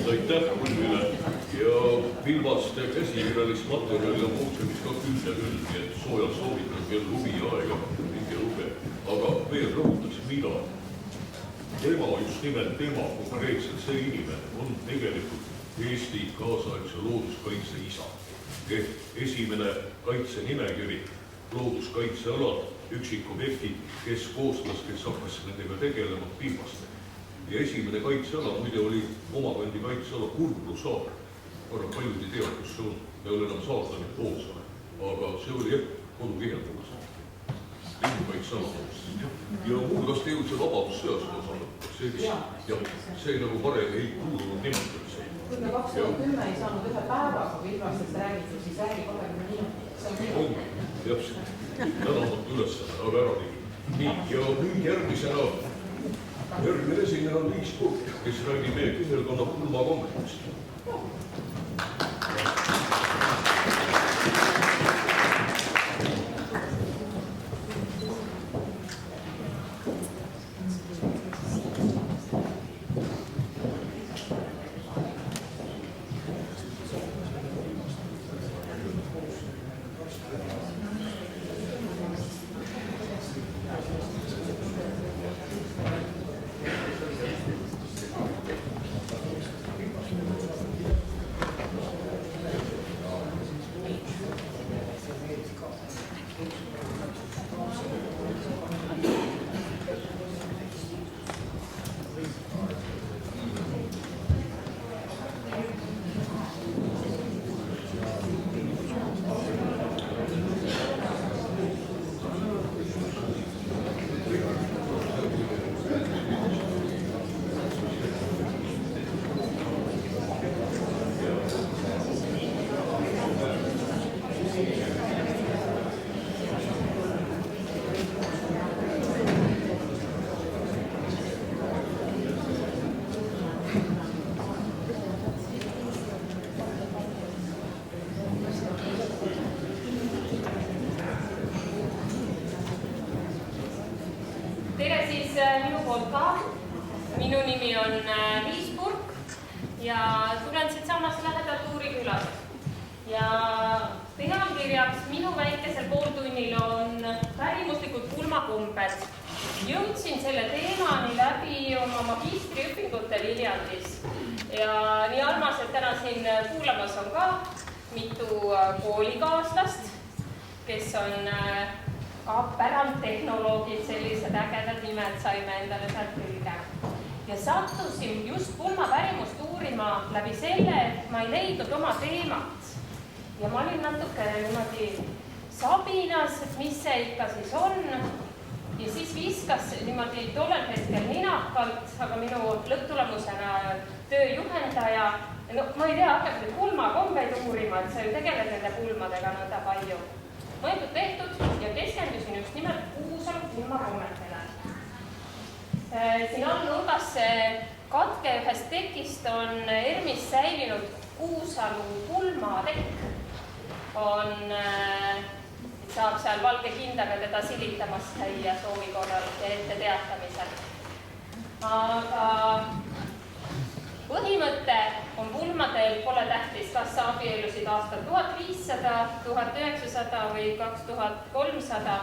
Aitäh Ulvile ja Vilvaste käsikirjalismaterjali on muuseumis ka küll ja küll, nii et soojalt soovitan veel huviaega minge luge. Aga veel rõhutaks mida. Tema, just nimelt tema, konkreetselt see inimene on tegelikult Eesti kaasaegse looduskaitse isa. Esimene kaitsenimekiri, looduskaitsealad, üksikobjektid, kes koostas, kes hakkas nendega tegelema Vilvaste. Ja esimene kaitseala muide oli omakandi kaitseala Kurlu saar. Arvan, paljud ei tea, kus see on. Me oleme enam saartani Poolsaare. Aga see oli kodu kiheldamas. Linnukaitseala. Ja hulgast ei jõudnud see vabadussõjast osaleda. See nagu varem ei kuulunud nimetamisel. Kui me 2010 ei saanud ühe päevaga Vilvastest räägitud, siis räägi 20 minutit. See on täpselt. Tänamatu ülesanne, aga ära nii. Ja nüüd järgmisena järgmine esineja on Liis Purk, kes räägib meie kühelkonna pulmakombetest. Minu nimi on Liis Purk ja tulen siit samast lähedalt Uurikülast. Ja pealkirjaks minu väikesel pooltunnil on pärimuslikud pulmakombed. Jõudsin selle teemani läbi oma magistriõpingute Viljandis. Ja nii armas, et täna siin kuulamas on ka mitu koolikaaslast, kes on pärandtehnoloogid, sellised ägedad nimed saime endale sealt külge. Ja sattusin just pulmapärimust uurima läbi selle, et ma ei leidnud oma teemat. Ja ma olin natuke niimoodi sabinas, et mis see ikka siis on. Ja siis viskas niimoodi tollel hetkel ninakalt, aga minu lõpptulemusena tööjuhendaja, ma ei tea, hakkas pulmakombeid uurima, et sa ju tegeled nende pulmadega nõnda palju. Mõeldud tehtud ja keskendusin just nimelt Kuusalu pulmakommetele. Siin all nurgas katke ühest tekist on ERMis säilinud Kuusalu pulmatekk. Saab seal valge kindaga teda silitamas käia soovi korral ja ette teatamisel. Aga põhimõte on pulmadel, pole tähtis, kas sa abielusid aastal 1500, 1900 või 2300.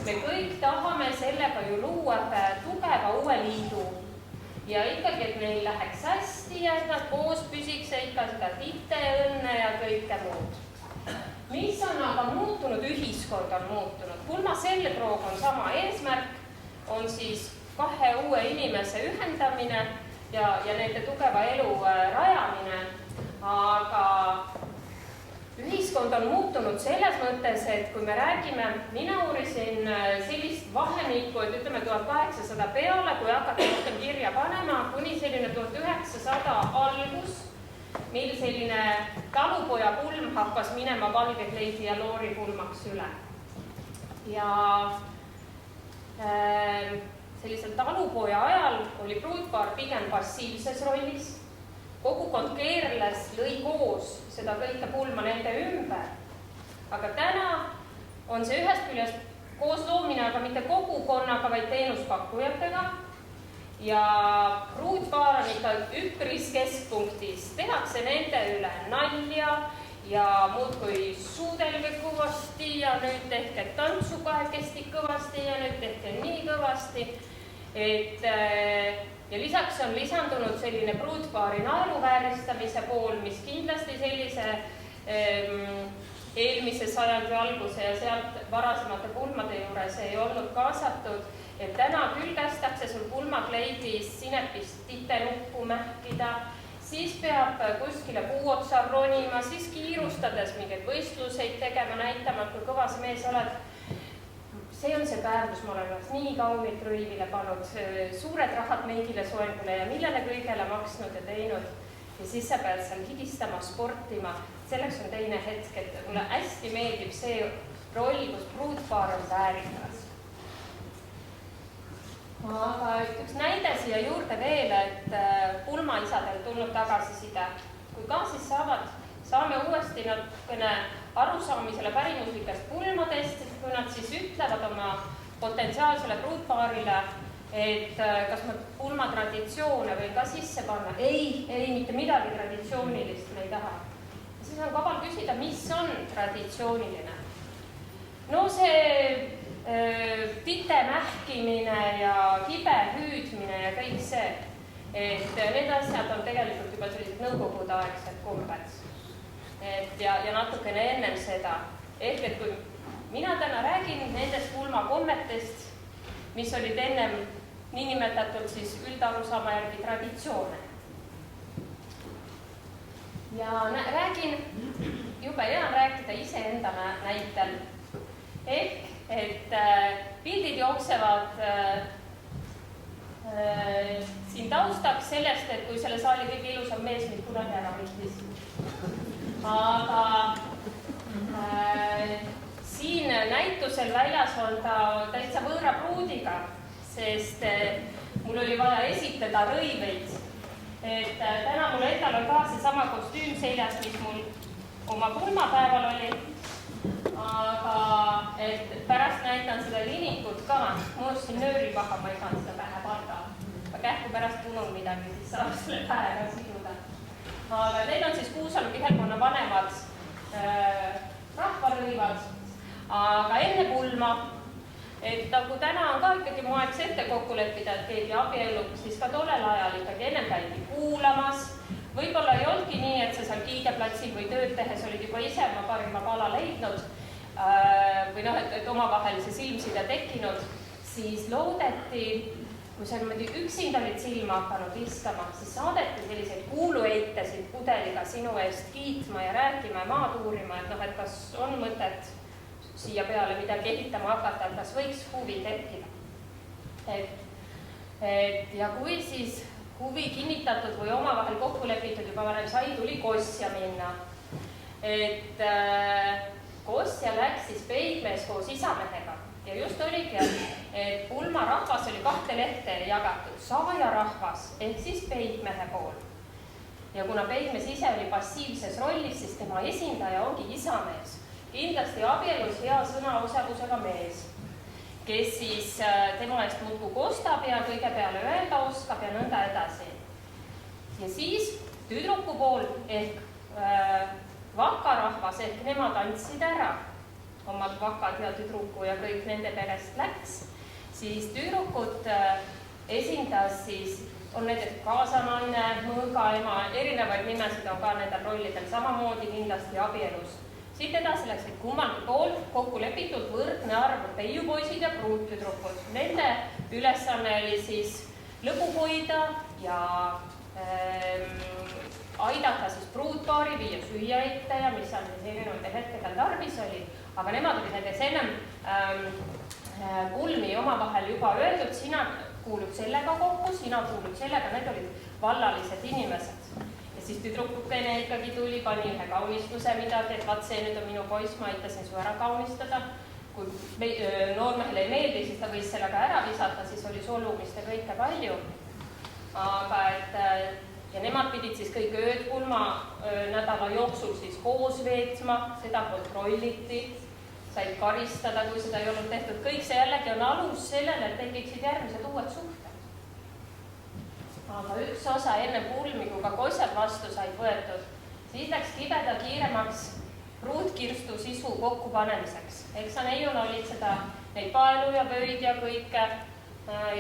Me kõik tahame sellega ju luua tugeva uue liidu. Ja ikkagi, et neil läheks hästi ja et nad koos püsiks ja ikka seda titeõnne ja kõike muud. Mis on aga muutunud? Ühiskond on muutunud. Pulma selgroog on sama eesmärk, on siis kahe uue inimese ühendamine ja nende tugeva elu rajamine, aga ühiskond on muutunud selles mõttes, et kui me räägime, mina uurisin sellist vahemikku, et ütleme 1800 peale, kui hakata rohkem kirja panema, kuni selline 1900 algus, mil selline talupoja pulm hakkas minema valge kleidi ja loori pulmaks üle. Ja sellisel talupoja ajal oli pruutpaar pigem passiivses rollis. Kogukond keerles, lõi koos seda kõike pulma nende ümber. Aga täna on see ühest küljest koos loomine, aga mitte kogukonnaga, vaid teenuspakkujatega. ja pruutpaar on ikka üpris keskpunktis, tehakse nende üle nalja ja muudkui suudelge kõvasti ja nüüd tehke tantsu kahekesti kõvasti ja nüüd tehke nii kõvasti. Ja lisaks on lisandunud selline pruutpaari naeruvääristamise pool, mis kindlasti sellise eelmise sajandi alguse ja sealt varasemate pulmade juures ei olnud kaasatud, et täna küll kästakse sul pulmakleidis sinepist titeluppu mähkida, siis peab kuskile puu otsa ronima, siis kiirustades mingeid võistluseid tegema, näitama, kui kõva see mees oled. See on see päev, kus ma olen ennast nii kaunit rõivile pannud, suured rahad meigile soengule ja millele kõigele maksnud ja teinud. Ja siis sa pead seal higistama, sportima. Selleks on teine hetk, et mulle hästi meeldib see roll, kus pruutpaar on väärikas. Aga üks näide siia juurde veel, et pulmaisadel tulnud tagasiside. Kui ka siis saame uuesti natukene arusaamisele pärimuslikest pulmadest, kui nad siis ütlevad oma potentsiaalsele pruutpaarile, et kas me pulmatraditsioone või ka sisse panna. Ei, mitte midagi traditsioonilist me ei taha. Ja siis on kaval küsida, mis on traditsiooniline. No see tite mähkimine ja kibe hüüdmine ja kõik see, et need asjad on tegelikult juba sellised nõukogudeaegsed kombed. Ja natukene ennem seda. Ehk et kui mina täna räägin nendest pulmakommetest, mis olid ennem niinimetatud siis üldarusaama järgi traditsioone. Ja räägin, jube hea on rääkida iseenda näitel. Ehk et pildid jooksevad siin taustaks sellest, et kui selle saali kõige ilusam mees mind kunagi ära võttis. Aga siin näitusel väljas on ta täitsa võõra pruudiga, sest mul oli vaja esitleda rõiveid. Et täna mul endal on ka seesama kostüüm seljas, mis mul oma pulmapäeval oli. Aga et pärast näitan seda linikut ka. Mul on siin nööripaha, ma ei saa seda pähe panna. Ma kähku pärast punun midagi, siis saab selle pähe ka siduda. Aga need on siis Kuusalu kihelkonna vanemad rahvarõivad. Aga enne pulma, et kui täna on ka ikkagi moeks ette kokku leppida, et keegi abiellub, siis ka tollel ajal ikkagi ennem käidi kuulamas. Võib-olla ei olnudki nii, et sa seal kiideplatsil või tööd tehes olid juba ise oma parima pala leidnud või et omavahel see silmside tekkinud, siis loodeti, kui sa niimoodi üksinda olid silma hakanud viskama, siis saadeti selliseid kuulueitesid pudeliga sinu eest kiitma ja rääkima ja maad uurima, et kas on mõtet siia peale midagi ehitama hakata, et kas võiks huvi tekkida. Ja kui siis huvi kinnitatud või omavahel kokku lepitud juba varem sai, tuli Kosja minna. Et Kosja läks siis peigmees koos isamehega ja just oligi, et pulmarahvas oli 2 lehte jagatud, saajarahvas ehk siis peigmehe pool. Ja kuna peigmees ise oli passiivses rollis, siis tema esindaja ongi isamees. Kindlasti abielus hea sõnaosavusega mees, kes siis tema eest muudku kostab ja kõige peale öelda oskab ja nõnda edasi. Ja siis tüdruku pool ehk vakarahvas ehk nemad andsid ära omad vakad ja tüdruku ja kõik nende perest läks, siis tüdrukut esindas siis, on näiteks kaasanaine, mõõgaema, erinevaid nimesid on ka nendel rollidel, samamoodi kindlasti abielus. Siit edasi läksid kummalgi pool kokku lepitud võrdne arv peiupoisid ja pruuttüdrukud. Nende ülesanne oli siis lõbu hoida ja aidata siis pruutpaari viia süüa ette ja mis on siis erinevatel hetkedel tarvis oli. Aga nemad olid näiteks ennem pulmi omavahel juba öeldud, sina kuulud sellega kokku, sina kuulud sellega, need olid vallalised inimesed. Ja siis tüdrukukene ikkagi tuli, pani ühe kaunistuse midagi, et vaat see nüüd on minu poiss, ma aitasin su ära kaunistada. Kui noormehele ei meeldi, siis ta võis sellega ära visata, siis oli solumist ja kõike palju. Aga ja nemad pidid siis kõik ööd pulma nädala jooksul siis koos veetma, seda kontrolliti, said karistada, kui seda ei olnud tehtud. Kõik see jällegi on alus sellele, et tekiksid järgmised uued suhted. aga üks osa enne pulmi, kui ka kosjad vastu said võetud, siis läks kibeda kiiremaks pruutkirstu sisu kokkupanemiseks. Eks sa neiuna olid neid paelu ja vöid ja kõike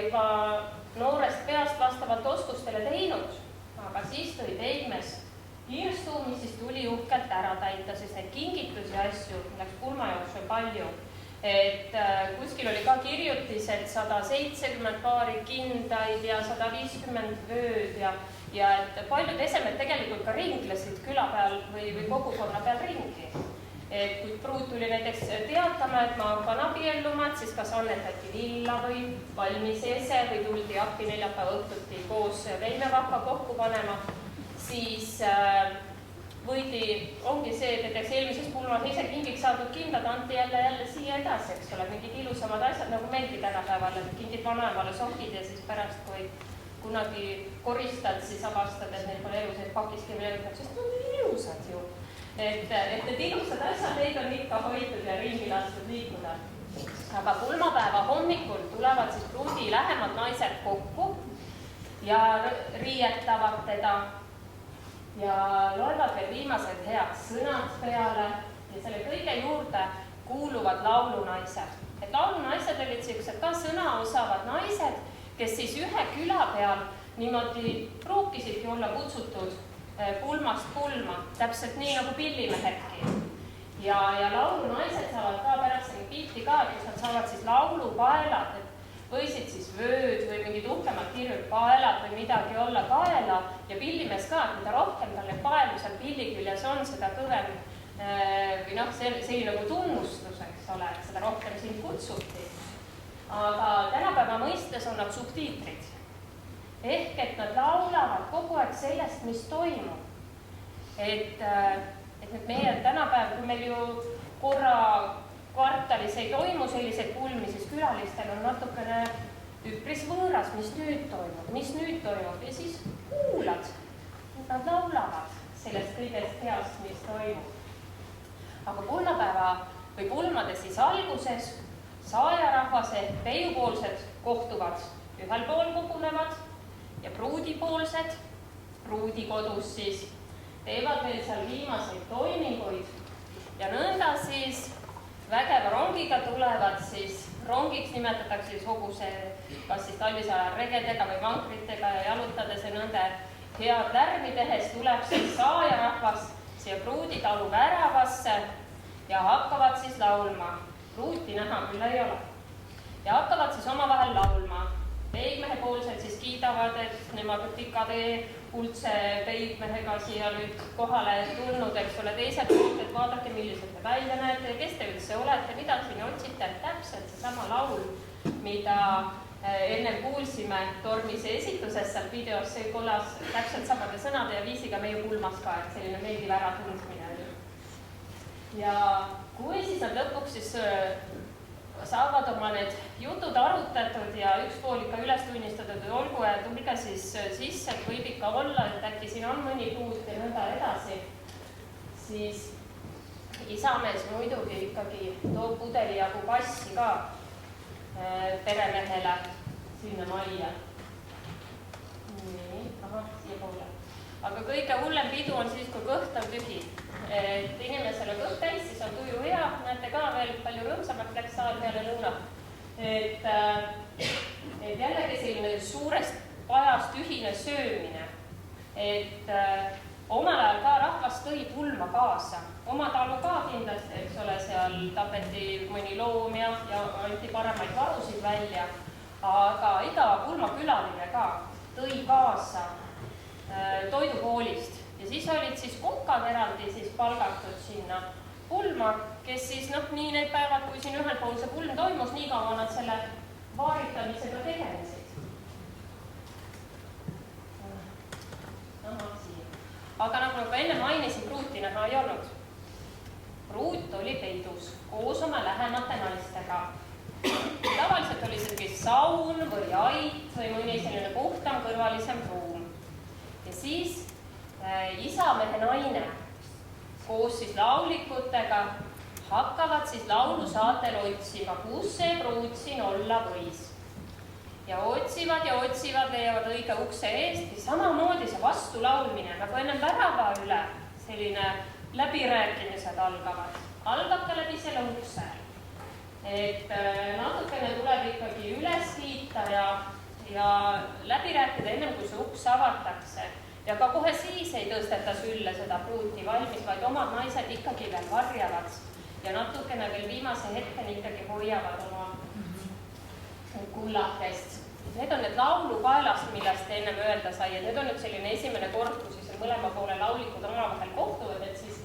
juba noorest peast vastavalt oskustele teinud, aga siis tõi peigmees kirstu, mis siis tuli uhkelt ära täita, sest neid kingitusi ja asju läks pulma jooksul palju. Et kuskil oli ka kirjutis, et 170 paari kindaid ja 150 vööd ja et paljud esemed tegelikult ka ringlesid küla peal või kogukonna peal ringi. Et kui pruut tuli näiteks teatama, et ma hakkan abielluma, et siis kas annetati villa või valmis ese või tuldi appi neljapäeva õhtuti koos veimevahva kokku panema, siis ongi see, et näiteks eelmises pulmas ise kingiks saadud kindad anti jälle siia edasi, eks ole, mingid ilusamad asjad, nagu meilgi tänapäeval, et kingid vanaemale sokid ja siis pärast, kui kunagi koristad, siis avastad, et neil pole elus, et pakiski veel öeldakse, sest nad on ilusad ju. Et need ilusad asjad, neid on ikka hoitud ja ringi lastud liikuda. Aga pulmapäeva hommikul tulevad siis pruudi lähemad naised kokku ja riietavad teda ja loevad veel viimased head sõnad peale ja selle kõige juurde kuuluvad laulunaised. Et laulunaised olid sellised ka sõnaosavad naised, kes siis ühe küla peal niimoodi pruukisidki olla kutsutud pulmast pulma, täpselt nii nagu pillimehedki. Ja laulunaised saavad ka pärast selle pilti ka, kus nad saavad siis laulupaelad, et võisid siis vööd või mingid uhkemad kirjud paelad või midagi olla kaela ja pillimees ka, et mida rohkem tal need paelu seal pilli küljes on, seda kõvem või selline nagu tunnustus, eks ole, et seda rohkem sind kutsuti. Aga tänapäeva mõistes on nad subtiitrid. Ehk, et nad laulavad kogu aeg sellest, mis toimub. Et meie tänapäev, kui meil ju korra kvartalis ei toimu selliseid pulmi, siis külalistel on natukene üpris võõras, mis nüüd toimub. Ja siis kuulad, nad laulavad sellest kõigest heast, mis toimub. Aga pulmapäeva või pulmade siis alguses saajarahvas ehk peiupoolsed kohtuvad, ühel pool kogunevad ja pruudipoolsed pruudikodus siis teevad veel seal viimaseid toiminguid ja nõnda siis vägeva rongiga tulevad siis, rongiks nimetatakse siis hobuse kas siis talvise ajal regedega või vankritega ja jalutades ja nõnde head lärmi tehes tuleb siis saajarahvas siia pruuditalu väravasse ja hakkavad siis laulma. Pruuti näha küll ei ole. Ja hakkavad siis omavahel laulma. Peigmehe poolsed siis kiidavad, et nemad pikade kuldse peigmehega siia nüüd kohale tulnud, eks ole, teised poolt, et vaadake, millised te välja näete ja kes te üldse olete, mida siin otsite, et täpselt seesama laul, mida enne kuulsime Tormise esituses seal videos, see kõlas täpselt samade sõnade ja viisiga meie pulmas ka, et selline meeldiv äratundmine. Ja kui siis nad lõpuks siis saavad oma need jutud arutatud ja üks pool ikka üles tunnistatud, et olgu ja tulge siis sisse, et võib ikka olla, et äkki siin on mõni puut ja nõnda edasi, siis isamees muidugi ikkagi toob pudeli jagu passi ka peremehele sinna majja. Nii, siia poole. Aga kõige hullem pidu on siis, kui kõht on tühi. Et inimesele kõht täis, siis on tuju hea, näete ka veel palju rõõmsamaks läks saal peale lõuna. Et jällegi selline suurest pajast ühine söömine. Et omal ajal ka rahvas tõi pulma kaasa. Oma talu ka kindlasti, eks ole, seal tapeti mõni loom ja anti paremaid varusid välja. Aga iga pulmakülaline ka tõi kaasa toidupoolist. Ja siis olid siis kokad eraldi siis palgatud sinna pulma, kes siis nii need päevad, kui siin ühel pool see pulm toimus, nii kaua nad selle vaaritamisega tegelesid. Aga nagu ka enne mainisin, pruuti näha ei olnud. Pruut oli peidus koos oma lähemate naistega. Tavaliselt oli see saun või ait või mõni selline puhtam kõrvalisem ruum. Ja siis isamehe naine koos siis laulikutega hakkavad siis laulusaatel otsima, kus see pruut siin olla võis. ja otsivad, leiavad õige ukse eest ja samamoodi see vastulaulmine nagu ennem värava üle, selline läbirääkimised algavad. Algab ka läbi selle ukse. Et natukene tuleb ikkagi üles kiita ja läbi rääkida ennem, kui see uks avatakse. Ja ka kohe siis ei tõsteta sülle seda pruuti valmis, vaid omad naised ikkagi veel varjavad ja natukene veel viimase hetken ikkagi hoiavad oma kullakest. Need on need laulupaelast, millest ennem öelda sai, et need on nüüd selline esimene kord, kui siis mõlema poole laulikud omavahel kohtuvad, et siis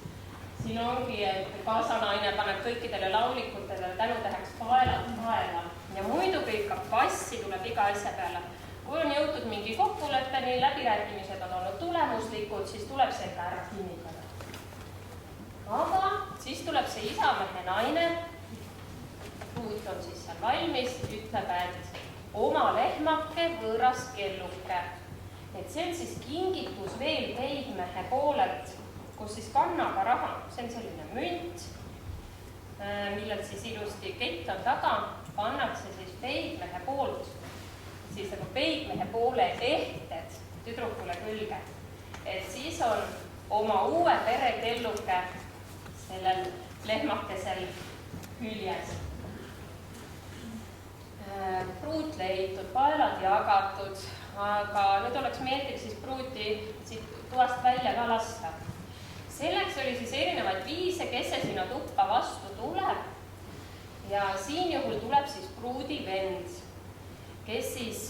siin ongi, et kaasanaine paneb kõikidele laulikutele tänutäheks paelad paela ja muidugi ikka passi tuleb iga asja peale. Kui on jõutud mingi kokkuleppeni, läbirääkimised on olnud tulemuslikud, siis tuleb see ka ära kinnitada. Aga siis tuleb see isamehe naine, pruut on siis seal valmis, ütleb, et oma lehmake võõras kelluke. Et see on siis kingitus veel peigmehe poolelt, kus siis kannaga raha, see on selline münt, millel siis ilusti kett on taga, pannakse siis peigmehe poolt, siis nagu peigmehe poole ehted tüdrukule külge. Et siis on oma uue pere kelluke sellel lehmakesel küljes. Pruut leitud, paelad jagatud, aga nüüd oleks meeldiv siis pruuti siit toast välja ka lasta. Selleks oli siis erinevaid viise, kes see sinna tuppa vastu tuleb. Ja siin juhul tuleb siis pruudi vend, kes siis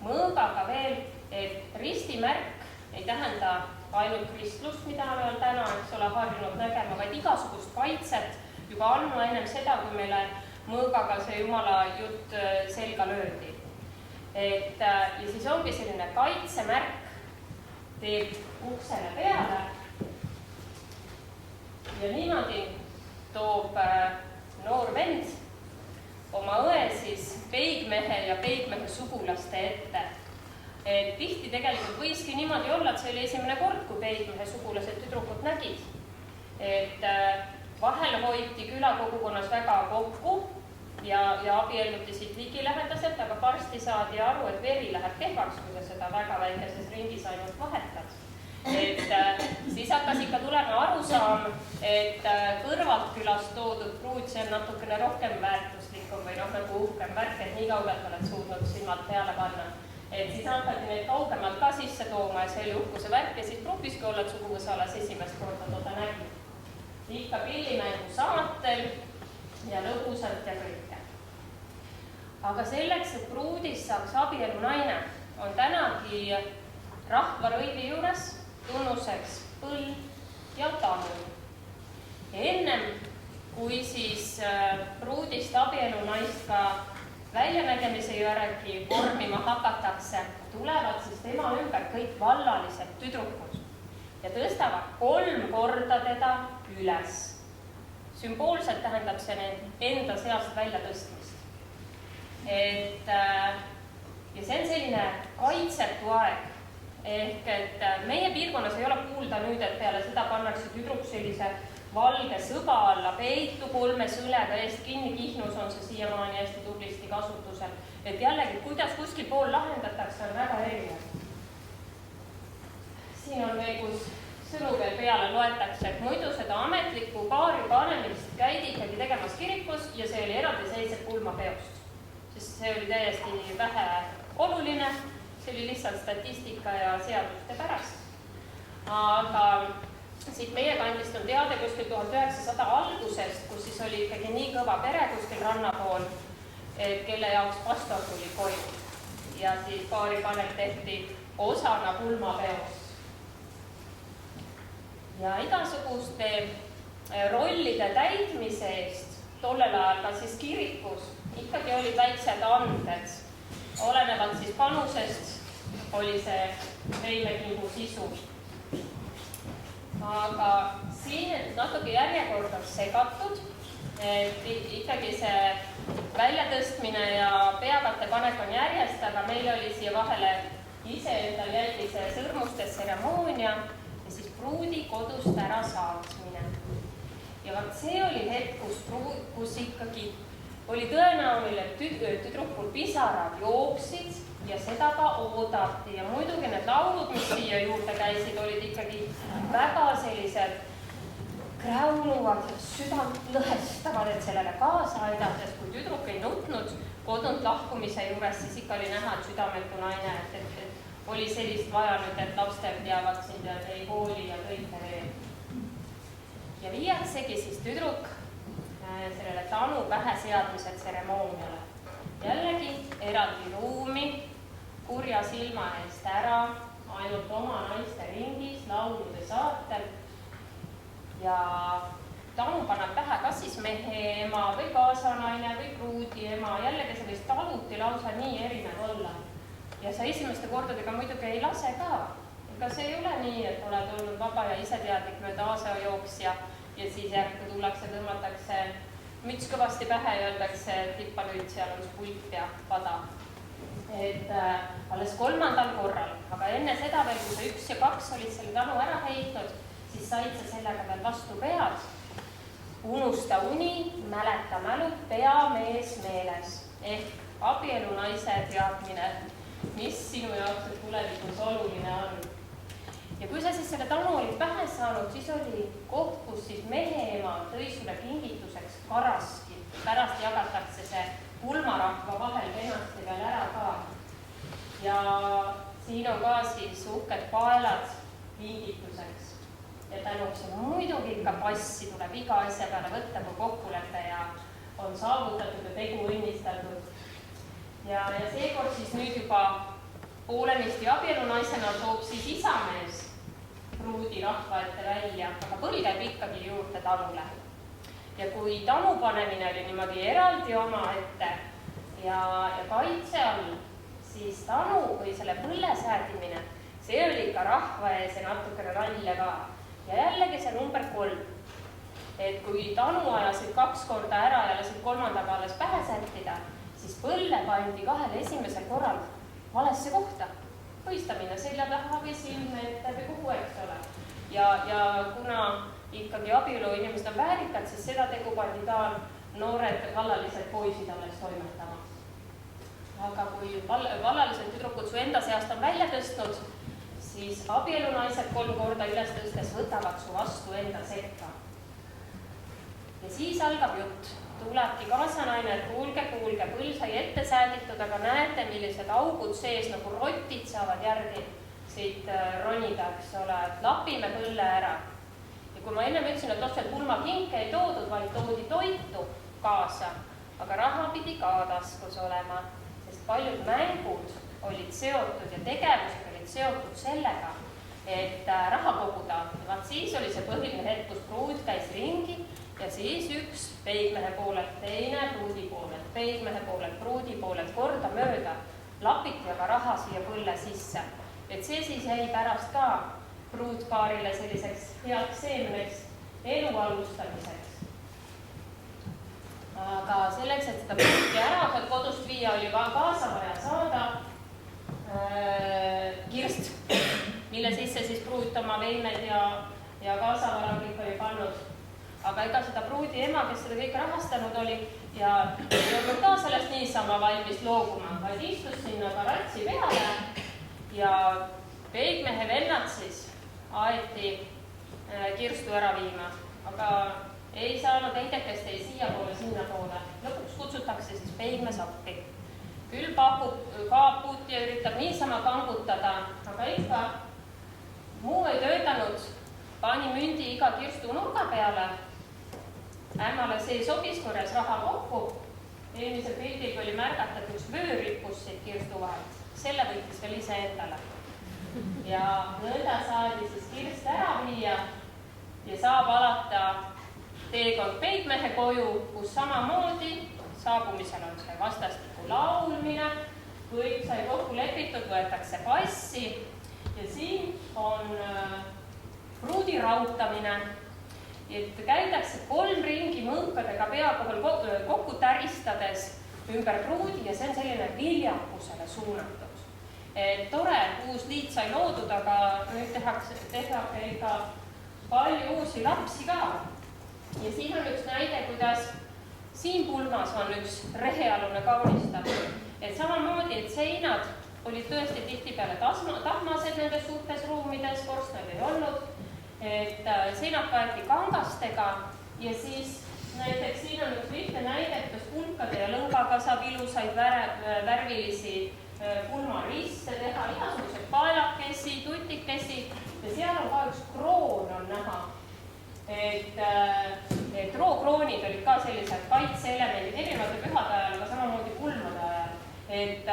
mõõgaga veel, et ristimärk ei tähenda ainult kristlust, mida me olen täna, eks ole, harjunud nägema, vaid igasugust kaitset juba ammu ennem seda, kui meile mõõgaga see jumala jutt selga löödi. Ja siis ongi selline kaitsemärk, teeb uksele peale ja niimoodi toob noor vend oma õe siis peigmehe ja peigmehe sugulaste ette. Et tihti tegelikult võiski niimoodi olla, et see oli esimene kord, kui peigmehe sugulased tüdrukut nägid. Et vahel hoiti külakogukonnas väga kokku ja abielluti siit ligilähedaselt, aga varsti saadi aru, et veri läheb kehvaks, kui sa seda väga väikeses ringis ainult vahetad. Et siis hakkas ikka tulema arusaam, et kõrvalt külast toodud pruut, see on natukene rohkem väärtuslikum või nagu uhkem värk, et nii kaugelt oled suutnud silmad peale panna. Et siis hakati neid kaugemalt ka sisse tooma ja see oli uhkuse värk ja siis pruukiski olla, et suguvõsalas esimest korda toda nägi. Ikka pillimängu saatel ja lõbusalt ja kõike. Aga selleks, et pruudist saaks abielu naine, on tänagi rahvarõivi juures tunnuseks põld ja talu. Ennem, kui siis pruudist abielu naist ka väljanägemise järgi vormima hakatakse, tulevad siis tema ümber kõik vallalised tüdrukud ja tõstavad 3 korda teda üles. Sümboolselt tähendab see enda seast välja tõstmist. Ja see on selline kaitsetu aeg. Ehk et meie piirkonnas ei ole kuulda nüüd, et peale seda pannakse tüdruk sellise valge sõba alla peitu 3 sõlega eest kinni, Kihnus on see siiamaani hästi tublisti kasutusel. Et jällegi, kuidas kuskil pool lahendatakse, on väga erinev. Siin on veel, kus sõnu veel peale loetakse, et muidu seda ametlikku paari panemist käidi ikkagi tegemas kirikus ja see oli eraldiseisev pulmapeost. Sest see oli täiesti vähe oluline, see oli lihtsalt statistika ja seaduste pärast. Aga siit meie kandist on teade kuskil 1900 algusest, kus siis oli ikkagi nii kõva pere kuskil ranna pool, kelle jaoks pastor tuli koju. Ja siis paari panek tehti osana pulmapeost. Ja igasuguste rollide täitmise eest tollel ajal ka siis kirikus ikkagi olid väiksed anded. Olenevalt siis panusest oli see meilekimbu sisu. Aga siin natuke järjekord on segatud, et ikkagi see väljatõstmine ja peakatte panek on järjest, aga meil oli siia vahele iseendal jäi see sõrmuste tseremoonia ja siis pruudi kodust ära saatmine. Ja vaat see oli hetk, kus ikkagi oli tõenäoline, et tüdrukul pisarad jooksid ja seda ka oodati ja muidugi need laulud, mis siia juurde käisid, olid ikkagi väga sellised kräuluvad ja südant lõhestavad, et sellele kaasa aidata, sest kui tüdruk ei nutnud kodunt lahkumise juures, siis ikka oli näha, et südametu naine, et oli sellist vaja nüüd, et lapstel teavad sind ja ei kooli ja kõike veel. Ja viiaksegi siis tüdruk sellele Tanu pähe seadmise tseremooniale. Jällegi eraldi ruumi, kurja silma eest ära, ainult oma naiste ringis, laulude saatel. Ja Tanu paneb pähe kas siis mehe ema või kaasanaine või pruudi ema, jällegi sellist taluti lausa nii erinev olla. Ja sa esimeste kordadega muidugi ei lase ka. Ega see ei ole nii, et oled olnud vaba ja iseteadlik mööda Aasia jooksja ja siis järgi tullakse, tõmmatakse müts kõvasti pähe ja öeldakse, et tippa nüüd seal on pulp ja pada. Et alles 3. korral, aga enne seda veel, kui sa 1 ja 2 olid selle Tanu ära heitnud, siis said sa sellega veel vastu pead. Unusta uni, mäleta mälud, pea mees meeles. Ehk abielu naise teadmine, mis sinu jaoks tulevikus oluline on. Ja kui sa siis selle Tanu olid pähe saanud, siis oli koht, kus siis mehe ema tõi sulle kingituseks karaski. Pärast jagatakse see pulmarahva vahel kenasti veel ära ka. Ja siin on ka siis uhked paelad kingituseks. Ja tänuks ja muidugi ikka passi tuleb iga asja peale võtta, kui kokkulepe ja on saavutatud ja tegu õnnistatud. Ja seekord siis nüüd juba poolenisti abielunaisena toob siis isamees pruudi rahva ette välja, aga põl käib ikkagi juurde Tanule. Ja kui Tanu panemine oli niimoodi eraldi oma ette ja kaitse all, siis Tanu või selle põlle säädimine, see oli ikka rahva ees ja natukene nalja ka. Ja jällegi see number 3. Et kui Tanu ajasid 2 korda ära ja lasid 3. alles pähe sättida, siis põlle pandi 2 esimesel korral valesse kohta. Võistamine selja taha või silme ette või kuhu, eks ole. Ja kuna ikkagi abielu inimesed on väärikad, siis seda tegu pandi ka noored vallalised poisid alles toimetama. Aga kui vallalised tüdrukud su enda seast on välja tõstnud, siis abielunaised 3 korda üles tõstes võtavad su vastu enda sekka. Ja siis algab jutt. Tulebki kaasanaine, et kuulge, põll sai ette sääditud, aga näete, millised augud sees nagu rotid saavad järgi siit ronida, eks ole, et lapime põlle ära. Ja kui ma enne ütlesin, et otseselt pulmakinke ei toodud, vaid toodi toitu kaasa, aga raha pidi ka taskus olema, sest paljud mängud olid seotud ja tegevused olid seotud sellega, et raha koguda. Vaat siis oli see põhiline hetk, kus pruud käis ringi ja siis üks peigmehe poolelt, teine pruudi poolelt, peigmehe poolelt, pruudi poolelt korda mööda lapiti aga raha siia põlle sisse. Et see siis jäi pärast ka pruudpaarile selliseks heaks seemneks elu alustamiseks. Aga selleks, et seda pruuti ära saad kodust viia, oli kaasa vaja saada kirst, mille sisse siis pruut oma veimed ja kaasavara kõik oli pannud. Aga ega seda pruudi ema, kes seda kõik rahastanud oli ja ei olnud ka sellest niisama valmis looguma, vaid istus sinna ka ratsi peale ja peigmehe vennad siis aeti kirstu ära viima, aga ei saanud heidekest ei siia poole, sinna poole. Lõpuks kutsutakse siis peigmees appi. Küll kaaput ja üritab niisama kangutada, aga ikka muu ei töötanud, pani mündi iga kirstu nurga peale. Ämmale see sobis, korjas raha kokku. Eelmisel pildil oli märgata, et üks vöör rippus siit kirstu vahelt. Selle võttis veel ise endale. Ja nõnda saadi siis kirst ära viia ja saab alata teekond peigmehe koju, kus samamoodi saabumisel on see vastastiku laulmine, kõik sai kokku lepitud, võetakse passi ja siin on pruudi rautamine. Et käidakse 3 ringi mõõkadega pea kohal kokku täristades ümber pruudi ja see on selline viljakusele suunatud. Tore uus liit sai loodud, aga nüüd tehakse ikka palju uusi lapsi ka. Ja siin on üks näide, kuidas siin pulmas on üks rehealune kaunistamine. Et samamoodi, et seinad olid tõesti tihtipeale tahmased nendes suurtes ruumides, korstnaid ei olnud, et seinad kaeti kangastega ja siis näiteks siin on üks lihtne näide, kuidas pulkade ja lõngaga saab ilusaid värvilisi pulmarisse teha, igasuguseid paelakesi, tutikesi ja seal on ka üks kroon on näha. Et rookroonid olid ka sellised kaitseelemendid erinevate pühade ajal, aga samamoodi pulmade ajal. Et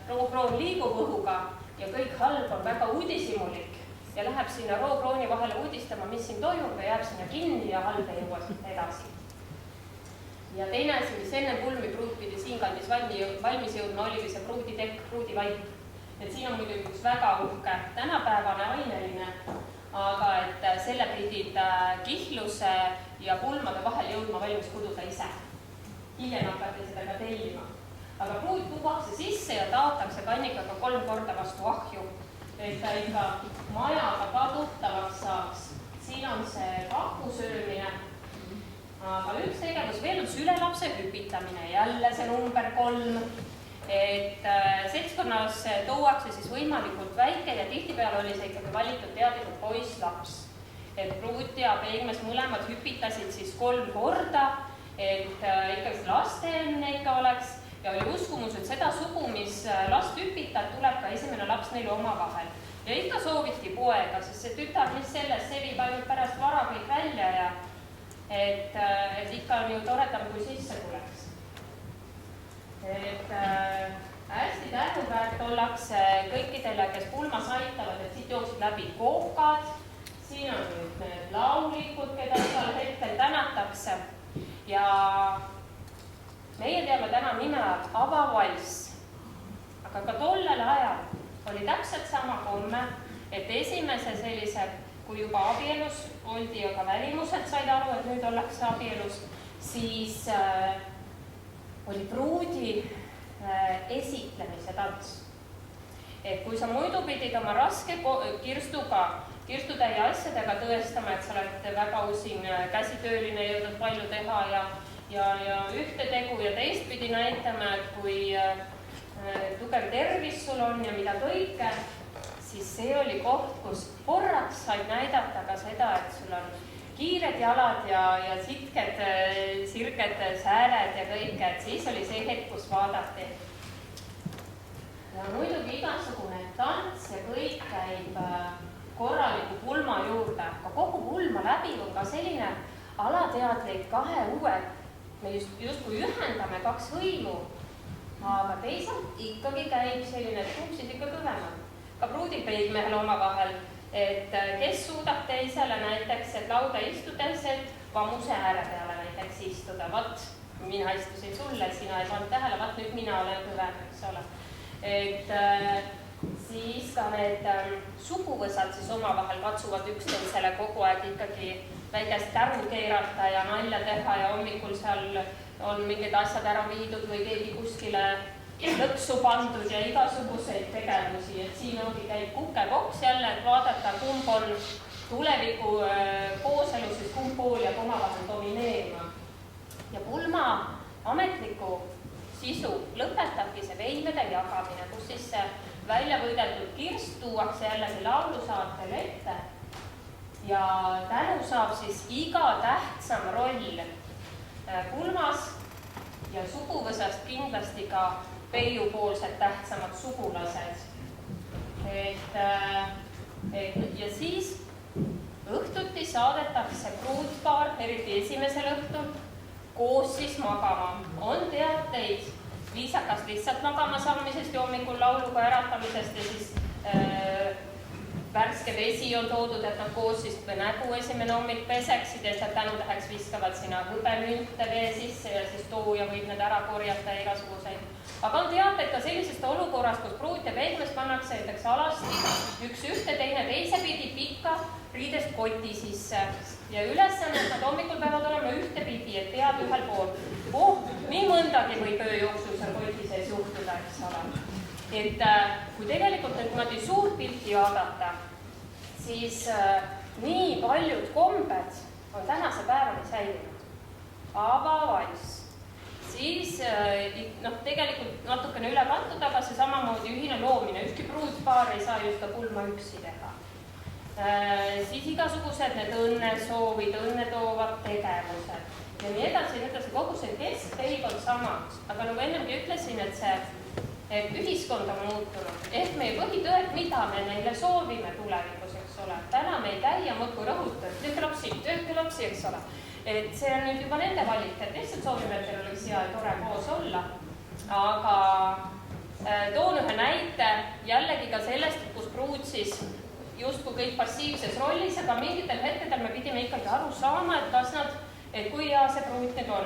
rookroon liigub õhuga ja kõik halb on väga uudishimulik ja läheb sinna rookrooni vahele uudistama, mis siin toimub ja jääb sinna kinni ja halb ei jõua edasi. Ja teine asi, mis enne pulmi pruut pidi siinkandis valmis jõudma, oligi see pruuditekk, pruudivaip. Et siin on muidugi üks väga uhke tänapäevane aineline, aga et selle pidid kihluse ja pulmade vahel jõudma valmis kududa ise. Hiljem hakati seda ka tellima. Aga pruut tuuakse sisse ja taotakse kannikaga 3 korda vastu ahju, et ta ikka majaga ka tuttavaks saaks. Siin on see kaku söömine. Aga üks tegevus veel on sülelapse hüpitamine, jälle see number 3, et seltskonnas tuuakse siis võimalikult väike ja tihtipeale oli see ikkagi valitud teadlikult poisslaps. Et pruut ja peigmees mõlemad hüpitasid siis 3 korda, et ikkagi lasteenne ikka oleks ja oli uskumus, et seda sugu, mis last hüpitab, tuleb ka esimene laps neile omavahel. Ja ikka sooviti poega, sest see tütar, mis sellest sevib ainult pärast vara kõik välja ja et ikka on ju toredam, kui sisse tuleks. Et hästi tänuväärt ollakse kõikidele, kes pulmas aitavad, et siit jooksid läbi kookad. Siin on nüüd need laulikud, keda igal hetkel tänatakse. Ja meie teame täna nime avavalss. Aga ka tollel ajal oli täpselt sama komme, et esimese sellise kui juba abielus oldi ja ka välimused said aru, et nüüd ollakse abielus, siis oli pruudi esitlemise tants. Et kui sa muidu pidid oma raske kirstutäie asjadega tõestama, et sa oled väga usin käsitööline, jõudnud palju teha ja ühte tegu ja teist pidi näitama, et kui tugev tervis sul on ja mida kõike, siis see oli koht, kus korraks said näidata ka seda, et sul on kiired jalad ja sitked, sirged sääled ja kõike, et siis oli see hetk, kus vaadati. Ja muidugi igasugune tants ja kõik käib korraliku pulma juurde, aga kogu pulma läbi on ka selline alateadlik 2 uue, me justkui ühendame 2 hõimu, aga teisalt ikkagi käib selline, et kumb siis ikka kõvemad. Ka pruudipeigmehel omavahel, et kes suudab teisele näiteks, et lauda istudes, et vamuse ääre peale näiteks istuda. Vat, mina istusin sulle, sina ei pannud tähele, vat nüüd mina olen kõvem, eks ole. Et siis ka need suguvõsad siis omavahel katsuvad üksteisele kogu aeg ikkagi väikest täru keerata ja nalja teha ja hommikul seal on mingid asjad ära viidud või keegi kuskile lõksu pandud ja igasuguseid tegevusi, et siin ongi käib kukepoks jälle, et vaadata, kumb on tuleviku kooselus, siis kumb pool jääb omavahel domineerima. Ja pulma ametliku sisu lõpetabki see veimede jagamine, kus siis see välja võideldud kirst tuuakse jällegi laulusaartel ette ja tänu saab siis iga tähtsam roll pulmas ja suguvõsast kindlasti ka peiupoolsed tähtsamad sugulased. Ja siis õhtuti saadetakse pruutpaar, eriti esimesel õhtul, koos siis magama. On teateid viisakast lihtsalt magama saamisest ja hommikul lauluga äratamisest ja siis värske vesi on toodud, et nad koos siis nägu esimene hommik peseksid, et nad tänutäheks viskavad sinna hõbemünte vee sisse ja siis tooja võib need ära korjata ja igasuguseid. Aga on teateid ka sellisest olukorrast, kus pruut ja peigmees pannakse näiteks alasti üks ühte, teine teise pidi pikka riidest koti sisse ja ülesanne, et nad hommikul peavad olema ühte pidi, et pead ühel pool. Nii mõndagi võib öö jooksul seal koti sees juhtuda, eks ole. Et kui tegelikult niimoodi suurt pilti vaadata, siis nii paljud kombed on tänase päevani säilinud. Avavalss, siis tegelikult natukene üle kantud, aga see samamoodi ühine loomine, ükski pruutpaar ei saa ju seda pulma üksi teha. Siis igasugused need õnnesoovid, õnnetoovad tegevused ja nii edasi, kogu see keskpeig on sama, aga nagu ennemgi ütlesin, et ühiskond on muutunud, ehk meie põhitõed, mida me neile soovime tulevikus, eks ole, täna me ei käi ja muudkui rõhuta, et tööke lapsi, eks ole, et see on nüüd juba nende valik, et lihtsalt soovime, et teil oleks hea ja tore koos olla, aga toon ühe näite jällegi ka sellest, kus Pruutsis justkui kõik passiivses rollis, aga mingitel hetkedel me pidime ikkagi aru saama, et kui hea see pruut nüüd on.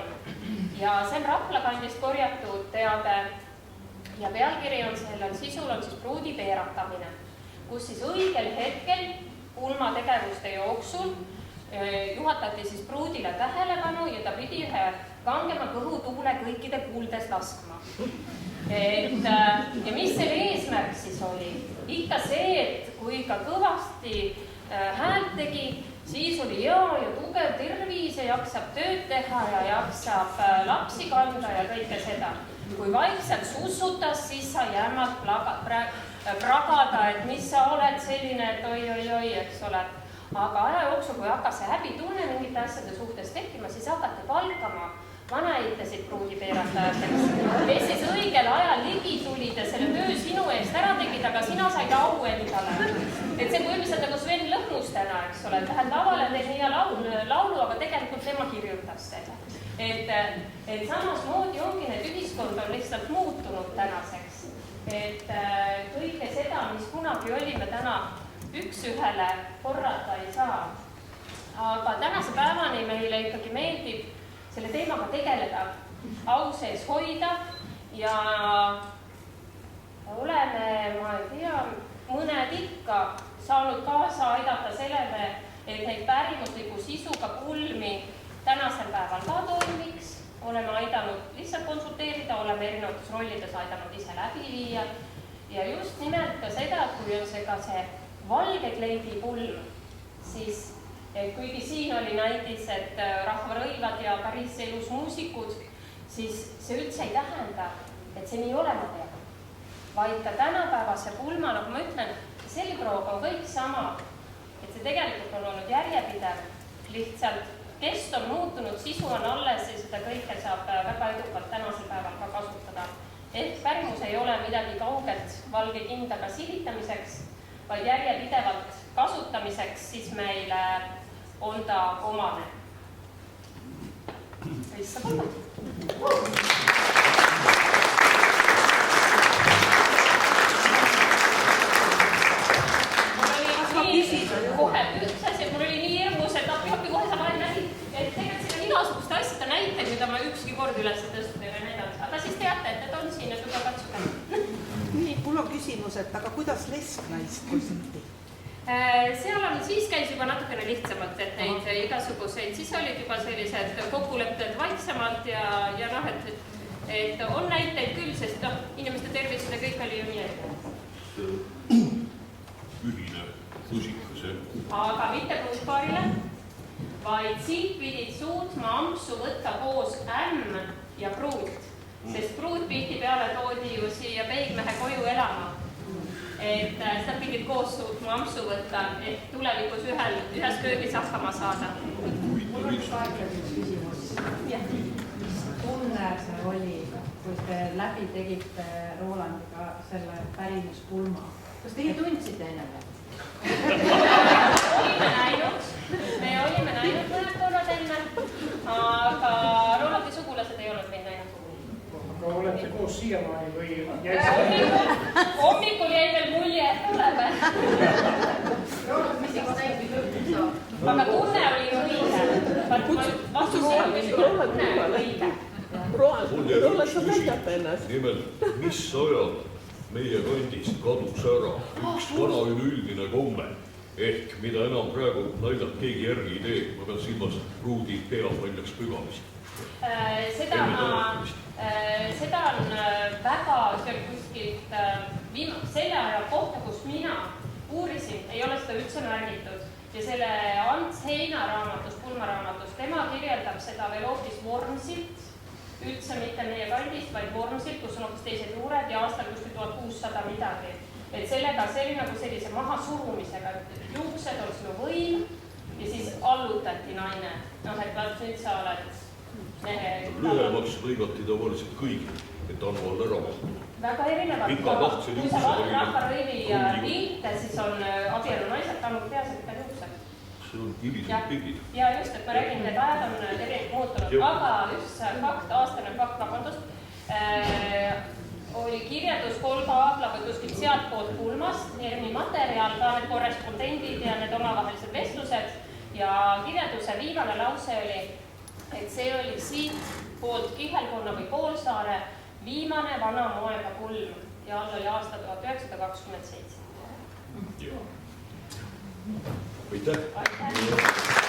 Ja see on Rapla kandist korjatud teade ja pealkiri on sellel sisul on siis pruudi peeratamine, kus siis õigel hetkel pulmategevuste jooksul juhatati siis pruudile tähelepanu ja ta pidi ühe kangema kõhutuule kõikide kuuldes laskma. Ja mis selle eesmärk siis oli? Ikka see, et kui ka kõvasti häält tegi, siis oli hea ja tugev tervis ja jaksab tööd teha ja jaksab lapsi kanda ja kõike seda. Kui vaikselt sussutas, siis sai jämmalt pragada, et mis sa oled selline, et oi, eks ole. Aga aja jooksul, kui hakkas see häbitunne mingite asjade suhtes tekkima, siis hakati palkama vanaeitesid pruudipeeratajateks, kes siis õigel ajal ligi tulid ja selle töö sinu eest ära tegid, aga sina said au endale. Et see põhimõtteliselt nagu Sven Lõhnus täna, eks ole, et lähed lavale, teed nii laulu, aga tegelikult tema kirjutas selle. Et samasmoodi ongi need ühiskond on lihtsalt muutunud tänaseks. Et kõike seda, mis kunagi oli, me täna üks-ühele korrata ei saa. Aga tänase päevani meile ikkagi meeldib selle teemaga tegeleda, au sees hoida ja oleme, ma ei tea, mõned ikka saanud kaasa aidata sellele, et neid pärimusliku sisuga pulmi tänasel päeval ka toimiks. Oleme aidanud lihtsalt konsulteerida, oleme erinevates rollides aidanud ise läbi viia ja just nimelt ka seda, et kui on see ka see valge kleidi pulm, siis kuigi siin oli näidis, et rahvarõivad ja päris elus muusikud, siis see üldse ei tähenda, et see nii olema peab. Vaid ka tänapäevase pulma, nagu ma ütlen, selgroog on kõik sama, et see tegelikult on olnud järjepidev, lihtsalt kest on muutunud, sisu on alles ja seda kõike saab väga edukalt tänasel päeval ka kasutada. Ehk pärimus ei ole midagi kaugelt valge kindaga silitamiseks, vaid järjepidevalt kasutamiseks, siis meile on ta omane. Issa pulmad. Kohe üks asi, mul oli nii hirmus, et appi kohe sa vahel nägid, et tegelikult siin on igasuguste asjade näiteid, mida ma ükski kord üles tõstnud ei ole näidanud. Aga siis teate, et need on siin ja tuge katsuge. Nii, mul on küsimus, et aga kuidas lesknaist kositi? Seal on, siis käis juba natukene lihtsamalt, et neid igasuguseid, siis olid juba sellised kokkulepted vaiksemalt ja noh, et on näiteid küll, sest inimeste tervised ja kõik oli ju nii ette. Ühine musikase. Aga mitte pruutpaarile, vaid siit pidid suutma ampsu võtta koos ämm ja pruut, sest pruut pihti peale toodi ju siia peigmehe koju elama. Et seda pidid koos suutma ampsu võtta, et tulevikus ühes köögis hakkama saada. Mul on kahekordis küsimus. Mis tunne see oli, kui te läbi tegite Rolandiga selle pärimuspulma? Kas teie tundsite enne? Me olime näinud mõned korrad enne, aga Rolandi sugulased ei olnud meid näinud. Aga olete koos siiamaani või Hommikul jäi veel mulje, et oleme. Aga tunne oli õige. Vastus oli õige. Nimelt, mis ajal meie kandist kadus ära üks vana üleüldine komme, ehk mida enam praegu naljalt keegi järgi ei tee, ma pean silmas pruudi peapaljaks pügamist. Seda on väga seal kuskilt selle aja kohta, kus mina uurisin, ei ole seda üldse märgitud. Ja selle Ants Heina raamatus, pulmaraamatust, tema kirjeldab seda veel hoopis vormsilt üldse mitte meie kandist, vaid Vormsilt, kus on hoopis teised juured ja aastal kuskil 1600 midagi. Et sellega, see oli nagu sellise mahasurumisega, et juuksed on sinu võim ja siis allutati naine. Noh, et vaat nüüd sa oled mehe. Lühemaks lõigati tavaliselt kõigil, et Anu all ära mahtuda. Väga erinevad. Kui sa vaatad rahvarõivi pilte, siis on abielu naised Anu peas ja mida juuksed. See on hilised pildid. Ja just, et ma räägin, need ajad on muutunud, aga üks fakt, aastane fakt, vabandust, oli kirjeldus Kolga Aagla või kuskilt sealt poolt pulmast, ERMi materjal, ka need korrespondendid ja need omavahelised vestlused ja kirjelduse viimane lause oli, et see oli siit poolt Kihelkonna või Poolsaare viimane vana moega pulm ja all oli aasta 1927. Aitäh! Aitäh!